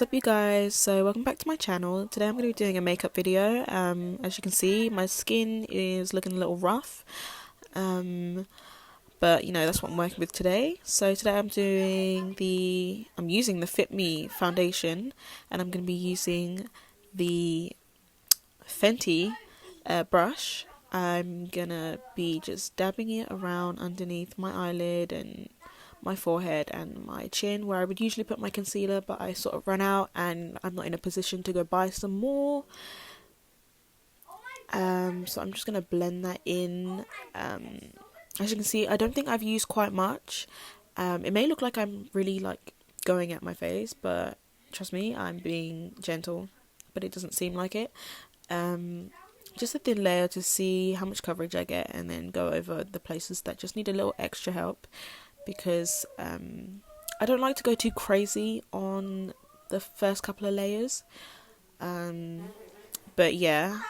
What's up you guys? So welcome back to my channel. Today I'm going to be doing a makeup video. As you can see, my skin is looking a little rough, but you know, that's what I'm working with today. So today I'm using the Fit Me foundation, and I'm going to be using the Fenty brush. I'm gonna be just dabbing it around underneath my eyelid and my forehead and my chin, where I would usually put my concealer, but I sort of run out and I'm not in a position to go buy some more. So I'm just gonna blend that in. As you can see, I don't think I've used quite much. It may look like I'm really like going at my face, but trust me, I'm being gentle, but it doesn't seem like it. Just a thin layer to see how much coverage I get, and then go over the places that just need a little extra help, because I don't like to go too crazy on the first couple of layers. But yeah,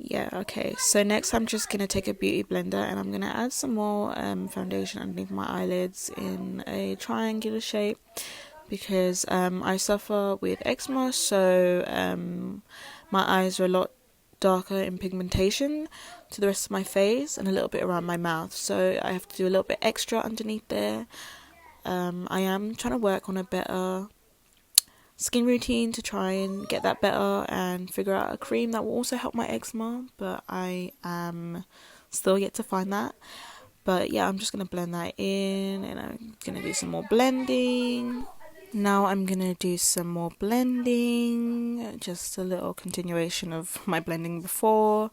okay, so next I'm just gonna take a beauty blender and I'm gonna add some more foundation underneath my eyelids in a triangular shape, because I suffer with eczema, so my eyes are a lot darker in pigmentation to the rest of my face and a little bit around my mouth, so I have to do a little bit extra underneath there. I am trying to work on a better skin routine to try and get that better and figure out a cream that will also help my eczema, but I am still yet to find that. But yeah, I'm just going to blend that in, and I'm going to do some more blending. Now I'm going to do some more blending, just a little continuation of my blending before.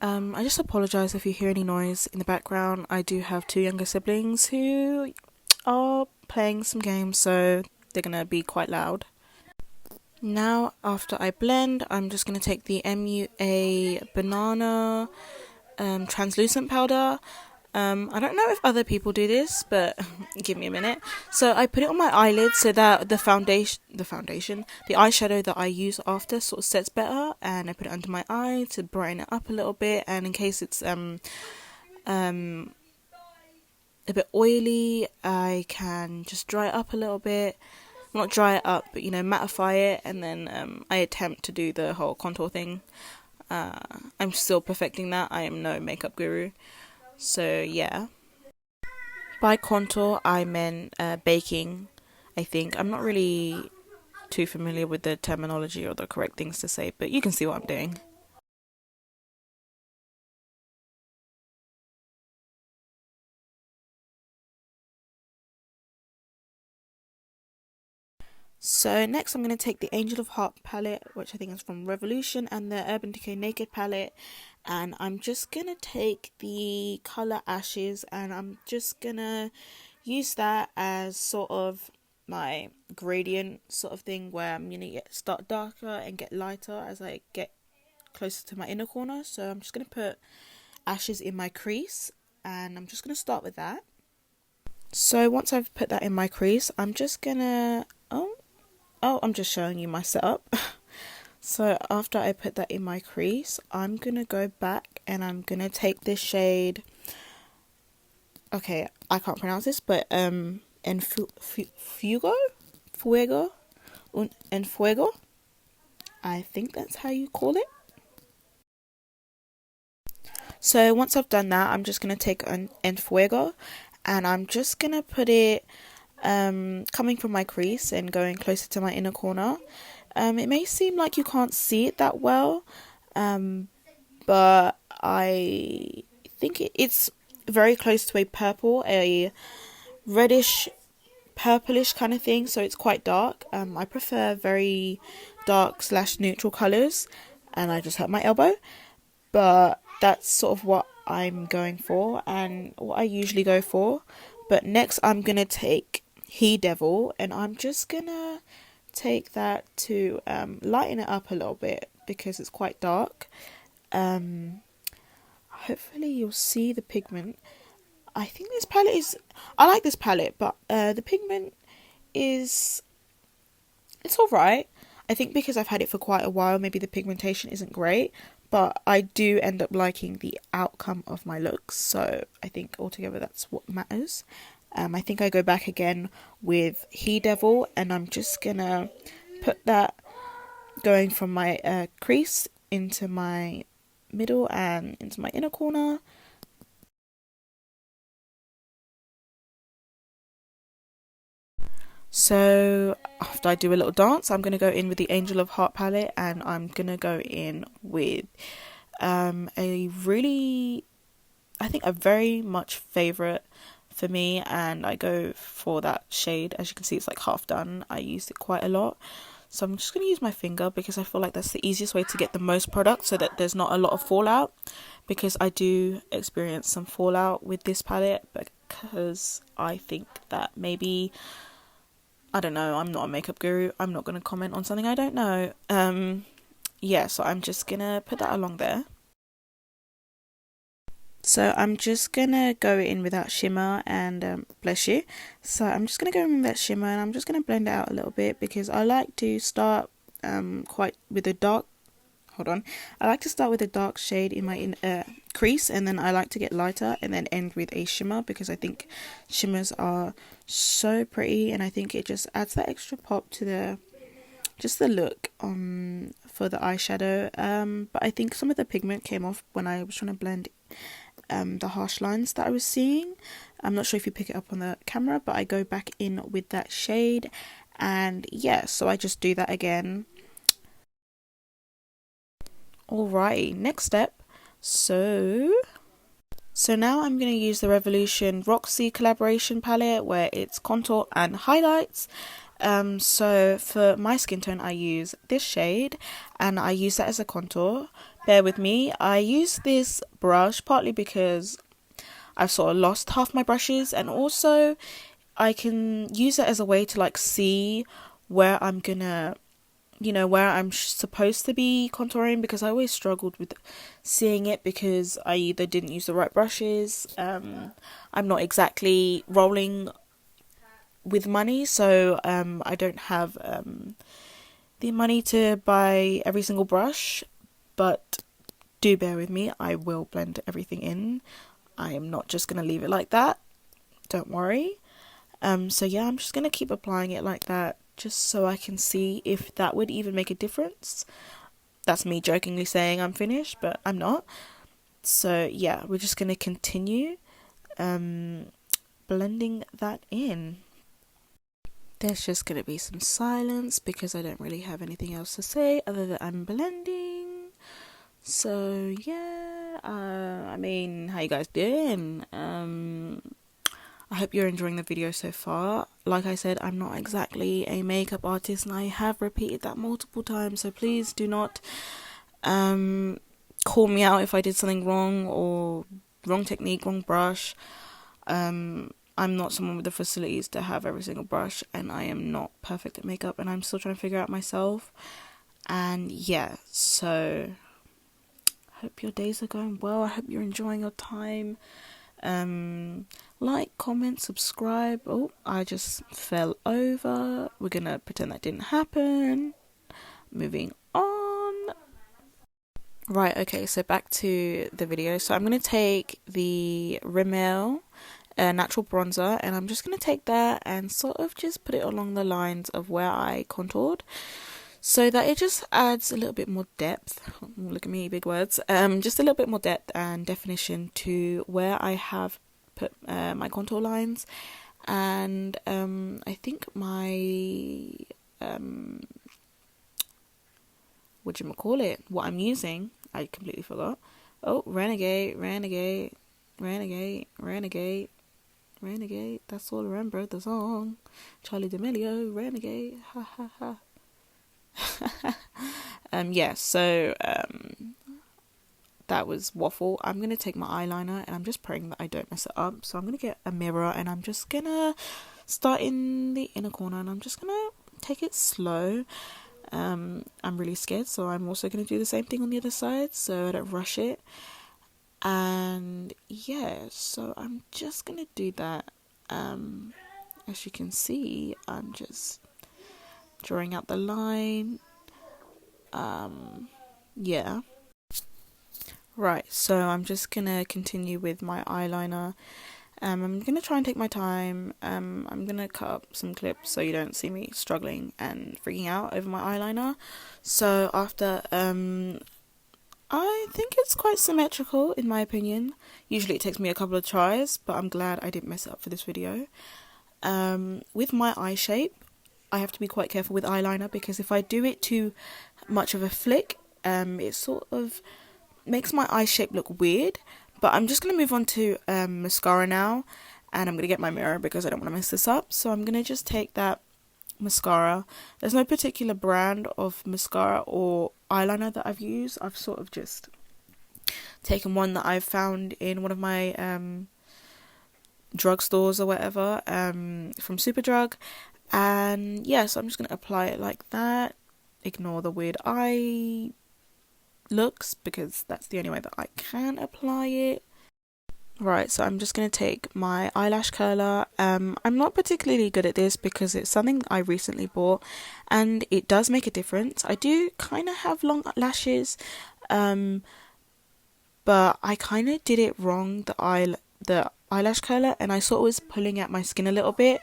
I just apologise if you hear any noise in the background. I do have two younger siblings who are playing some games, so they're going to be quite loud. Now, after I blend, I'm just going to take the MUA Banana translucent powder. I don't know if other people do this, but give me a minute. So I put it on my eyelids so that the eyeshadow that I use after sort of sets better, and I put it under my eye to brighten it up a little bit, and in case it's a bit oily, I can just dry it up a little bit. Not dry it up, but you know, mattify it, and then I attempt to do the whole contour thing. I'm still perfecting that. I am no makeup guru. So yeah, by contour I meant baking, I think. I'm not really too familiar with the terminology or the correct things to say, but you can see what I'm doing. So next I'm going to take the Angel of Heart palette, which I think is from Revolution, and the Urban Decay Naked palette, and I'm just going to take the colour Ashes, and I'm just going to use that as sort of my gradient sort of thing, where I'm going to start darker and get lighter as I get closer to my inner corner. So I'm just going to put Ashes in my crease, and I'm just going to start with that. So once I've put that in my crease, I'm just going to... I'm just showing you my setup. So after I put that in my crease, I'm going to go back and I'm going to take this shade. Okay, I can't pronounce this, but en fuego? I think that's how you call it. So once I've done that, I'm just going to take an en fuego, and I'm just going to put it coming from my crease and going closer to my inner corner. It may seem like you can't see it that well, but I think it's very close to a purple, a reddish purplish kind of thing, so it's quite dark. I prefer very dark / neutral colours, and I just hurt my elbow, but that's sort of what I'm going for and what I usually go for. But next I'm going to take He Devil, and I'm just gonna take that to lighten it up a little bit because it's quite dark. Hopefully you'll see the pigment. I think this palette is... I like this palette, but the pigment is... it's alright. I think because I've had it for quite a while, maybe the pigmentation isn't great, but I do end up liking the outcome of my looks, so I think altogether that's what matters. I think I go back again with He Devil, and I'm just gonna put that going from my crease into my middle and into my inner corner. So after I do a little dance, I'm going to go in with the Angel of Heart palette, and I'm going to go in with a really, I think a very much favourite for me, and I go for that shade. As you can see, it's like half done. I used it quite a lot. So I'm just going to use my finger because I feel like that's the easiest way to get the most product so that there's not a lot of fallout, because I do experience some fallout with this palette, because I think that maybe, I don't know, I'm not a makeup guru. I'm not going to comment on something I don't know. Yeah, so I'm just going to put that along there. So I'm just going to go in with that shimmer and bless you. So I'm just going to go in with that shimmer and I'm just going to blend it out a little bit because I like to start quite with a dark, hold on. I like to start with a dark shade in my crease, and then I like to get lighter and then end with a shimmer because I think shimmers are so pretty, and I think it just adds that extra pop to the look for the eyeshadow. But I think some of the pigment came off when I was trying to blend the harsh lines that I was seeing. I'm not sure if you pick it up on the camera, but I go back in with that shade, and yeah, so I just do that again. Alrighty, next step. So now I'm going to use the Revolution Roxy collaboration palette where it's contour and highlights. So for my skin tone, I use this shade and I use that as a contour. Bear with me. I use this brush partly because I've sort of lost half my brushes, and also I can use it as a way to like see where I'm gonna, where I'm supposed to be contouring, because I always struggled with seeing it because I either didn't use the right brushes, I'm not exactly rolling with money, so I don't have the money to buy every single brush, but do bear with me, I will blend everything in. I am not just going to leave it like that, don't worry. So yeah, I'm just going to keep applying it like that just so I can see if that would even make a difference. That's me jokingly saying I'm finished, but I'm not. So yeah, we're just going to continue blending that in. There's just going to be some silence because I don't really have anything else to say other than I'm blending. So yeah, I mean, how you guys doing? I hope you're enjoying the video so far. Like I said, I'm not exactly a makeup artist, and I have repeated that multiple times, so please do not call me out if I did something wrong or wrong technique, wrong brush. I'm not someone with the facilities to have every single brush, and I am not perfect at makeup, and I'm still trying to figure out myself. And yeah, so hope your days are going well. I hope you're enjoying your time. Like, comment, subscribe. Oh, I just fell over. We're gonna pretend that didn't happen. Moving on. Right, okay, so back to the video. So I'm gonna take the Rimmel natural bronzer, and I'm just gonna take that and sort of just put it along the lines of where I contoured, so that it just adds a little bit more depth. Look at me, big words. Just a little bit more depth and definition to where I have put my contour lines. And I think my what I'm using, I completely forgot. Oh, renegade. That's all I remember, the song. Charlie D'Amelio, Renegade. Ha ha ha. Yeah, so that was waffle. I'm gonna take my eyeliner and I'm just praying that I don't mess it up. So I'm gonna get a mirror and I'm just gonna start in the inner corner, and I'm just gonna take it slow. I'm really scared, so I'm also gonna do the same thing on the other side so I don't rush it. And yeah, so I'm just gonna do that. As you can see, I'm just drawing out the line. Yeah. Right, so I'm just gonna continue with my eyeliner I'm gonna try and take my time. I'm gonna cut up some clips so you don't see me struggling and freaking out over my eyeliner. So after I think it's quite symmetrical in my opinion. Usually it takes me a couple of tries, but I'm glad I didn't mess it up for this video. With my eye shape, I have to be quite careful with eyeliner because if I do it too much of a flick, it sort of makes my eye shape look weird. But I'm just going to move on to mascara now, and I'm going to get my mirror because I don't want to mess this up. So I'm going to just take that mascara. There's no particular brand of mascara or eyeliner that I've used. I've sort of just taken one that I've found in one of my drugstores or whatever, from Superdrug, and yeah, so I'm just going to apply it like that. Ignore the weird eye looks because that's the only way that I can apply it. Right, so I'm just going to take my eyelash curler. I'm not particularly good at this because it's something I recently bought and it does make a difference. I do kind of have long lashes, but I kind of did it wrong, the eyelash curler, and I sort of was pulling at my skin a little bit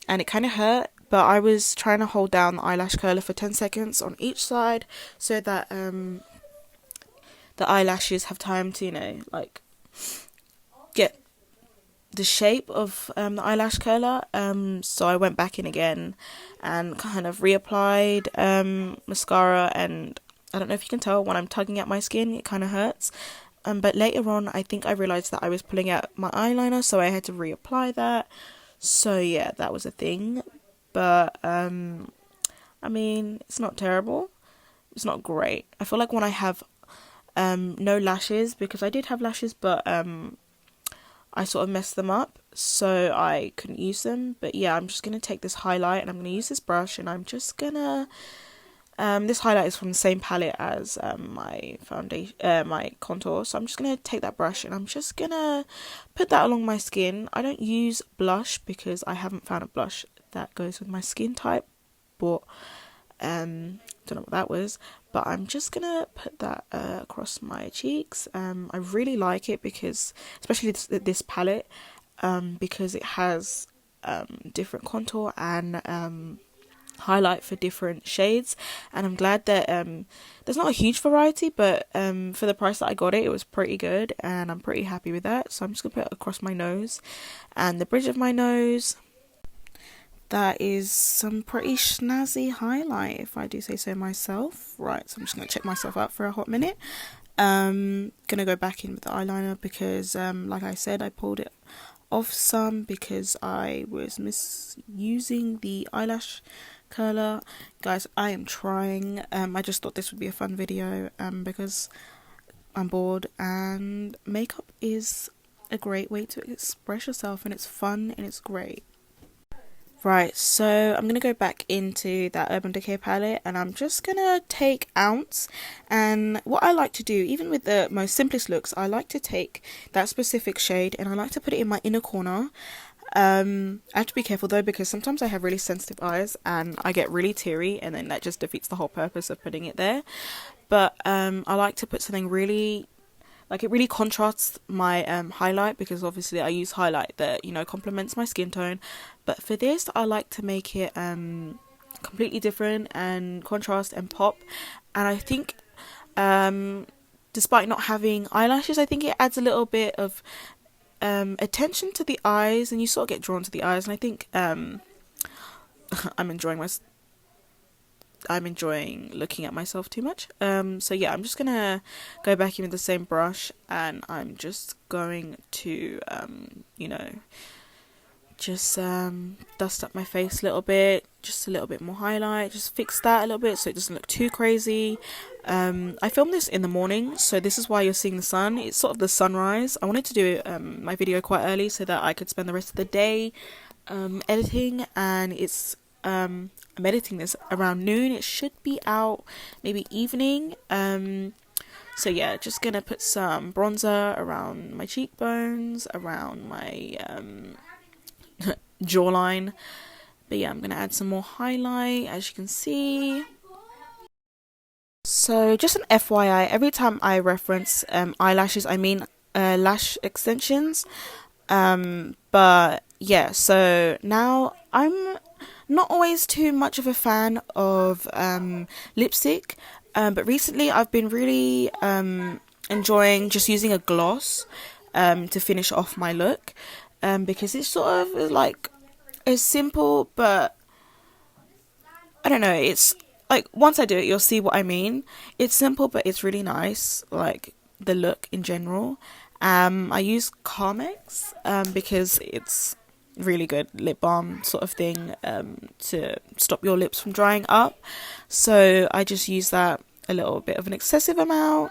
and it kind of hurt, but I was trying to hold down the eyelash curler for 10 seconds on each side so that the eyelashes have time to, like get the shape of the eyelash curler. So I went back in again and kind of reapplied mascara, and I don't know if you can tell when I'm tugging at my skin it kind of hurts, but later on I think I realized that I was pulling out my eyeliner, so I had to reapply that. So yeah, that was a thing, but I mean, it's not terrible, it's not great. I feel like when I have no lashes, because I did have lashes, but I sort of messed them up, so I couldn't use them. But yeah, I'm just going to take this highlight and I'm going to use this brush, and I'm just going to, this highlight is from the same palette as my foundation, my contour, so I'm just going to take that brush and I'm just going to put that along my skin. I don't use blush because I haven't found a blush that goes with my skin type, but don't know what that was, but I'm just gonna put that across my cheeks. I really like it because, especially this palette, because it has different contour and highlight for different shades, and I'm glad that there's not a huge variety, but for the price that I got it, it was pretty good, and I'm pretty happy with that. So I'm just gonna put it across my nose and the bridge of my nose. That is some pretty snazzy highlight, if I do say so myself. Right, so I'm just going to check myself out for a hot minute. Gonna go back in with the eyeliner because, like I said, I pulled it off some because I was misusing the eyelash curler. Guys, I am trying. I just thought this would be a fun video because I'm bored, and makeup is a great way to express yourself, and it's fun and it's great. Right, so I'm going to go back into that Urban Decay palette, and I'm just going to take Ounce, and what I like to do, even with the most simplest looks, I like to take that specific shade and I like to put it in my inner corner. I have to be careful though because sometimes I have really sensitive eyes and I get really teary, and then that just defeats the whole purpose of putting it there. But I like to put something really, like, it really contrasts my highlight, because obviously I use highlight that, complements my skin tone. But for this, I like to make it completely different and contrast and pop. And I think, despite not having eyelashes, I think it adds a little bit of attention to the eyes, and you sort of get drawn to the eyes. And I think I'm enjoying looking at myself too much. So yeah, I'm just gonna go back in with the same brush, and I'm just going to dust up my face a little bit, just a little bit more highlight, just fix that a little bit so it doesn't look too crazy. I filmed this in the morning, so this is why you're seeing the sun. It's sort of the sunrise. I wanted to do my video quite early so that I could spend the rest of the day editing, and it's I'm editing this around noon. It should be out maybe evening. So yeah, just gonna put some bronzer around my cheekbones, around my jawline. But yeah, I'm gonna add some more highlight, as you can see. So just an FYI, every time I reference eyelashes, I mean lash extensions. But yeah, so now I'm not always too much of a fan of lipstick, but recently I've been really enjoying just using a gloss to finish off my look, because it's sort of like it's simple, but I don't know, it's like once I do it you'll see what I mean. It's simple but it's really nice, like the look in general. I use Carmex because it's really good lip balm sort of thing, to stop your lips from drying up. So I just use that a little bit of an excessive amount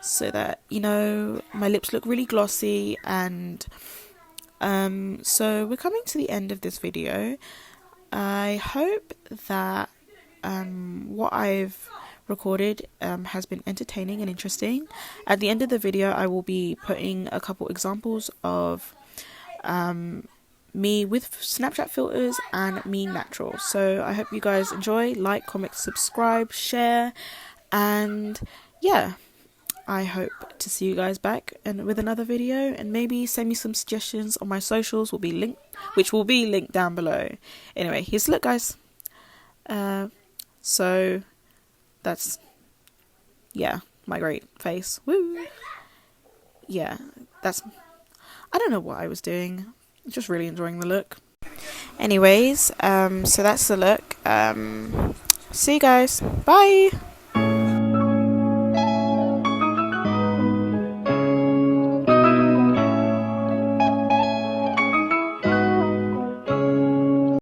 so that, you know, my lips look really glossy. And so we're coming to the end of this video. I hope that what I've recorded has been entertaining and interesting. At the end of the video I will be putting a couple examples of me with Snapchat filters and me natural. So I hope you guys enjoy. Like, comment, subscribe, share, and yeah, I hope to see you guys back and with another video, and maybe send me some suggestions on my socials, which will be linked down below. Anyway, here's the look, guys. So that's, yeah, my great face. Woo! Yeah, that's, I don't know what I was doing. Just really enjoying the look. Anyways, so that's the look. See you guys. Bye!